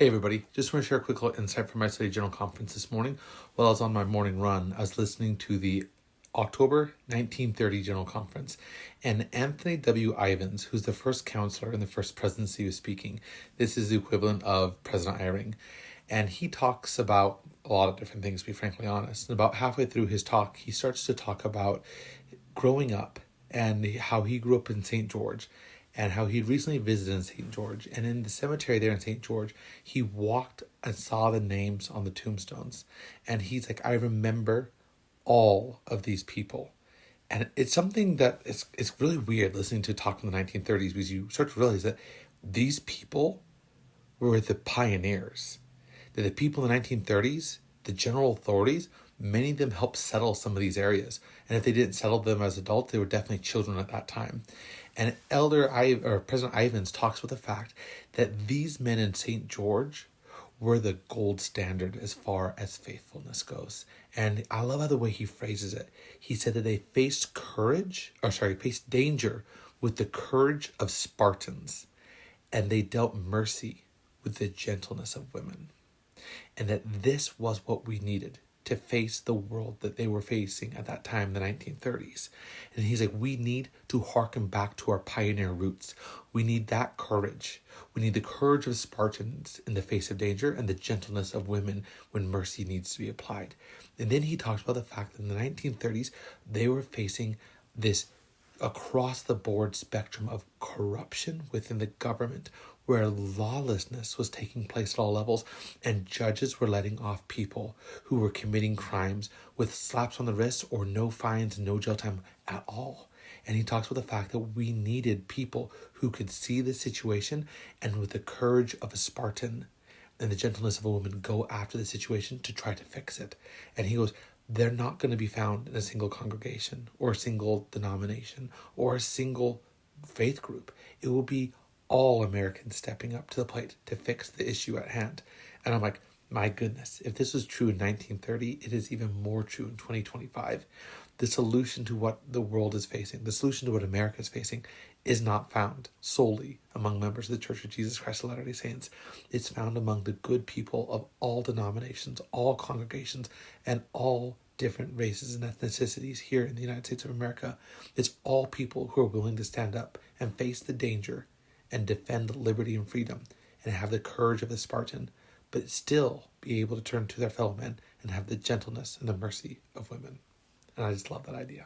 Hey everybody, just want to share a quick little insight from my study general conference this morning. While I was on my morning run, I was listening to the October 1930 General Conference, and Anthony W. Ivins, who's the first counselor in the first presidency, was speaking. This is the equivalent of President Eyring, and he talks about a lot of different things, to be frankly honest. And about halfway through his talk, he starts to talk about growing up and how he grew up in St. George and how he recently visited in St. George. And in the cemetery there in St. George, he walked and saw the names on the tombstones. And he's like, I remember all of these people. And it's something that it's really weird listening to talk in the 1930s, because you start to realize that these people were the pioneers. That the people in the 1930s, the general authorities, many of them helped settle some of these areas. And if they didn't settle them as adults, they were definitely children at that time. And President Ivins talks about the fact that these men in St. George were the gold standard as far as faithfulness goes. And I love how the way he phrases it. He said that they faced danger with the courage of Spartans, and they dealt mercy with the gentleness of women. And that this was what we needed to face the world that they were facing at that time in the 1930s. And he's like, we need to hearken back to our pioneer roots. We need that courage. We need the courage of Spartans in the face of danger and the gentleness of women when mercy needs to be applied. And then he talks about the fact that in the 1930s, they were facing this across-the-board spectrum of corruption within the government, where lawlessness was taking place at all levels, and judges were letting off people who were committing crimes with slaps on the wrist or no fines, no jail time at all. And he talks about the fact that we needed people who could see the situation and with the courage of a Spartan and the gentleness of a woman go after the situation to try to fix it. And he goes, they're not going to be found in a single congregation or a single denomination or a single faith group. It will be all Americans stepping up to the plate to fix the issue at hand. And I'm like, my goodness, if this was true in 1930, it is even more true in 2025. The solution to what the world is facing, the solution to what America is facing, is not found solely among members of the Church of Jesus Christ of Latter-day Saints. It's found among the good people of all denominations, all congregations, and all different races and ethnicities here in the United States of America. It's all people who are willing to stand up and face the danger and defend liberty and freedom and have the courage of the Spartan, but still be able to turn to their fellow men and have the gentleness and the mercy of women. And I just love that idea.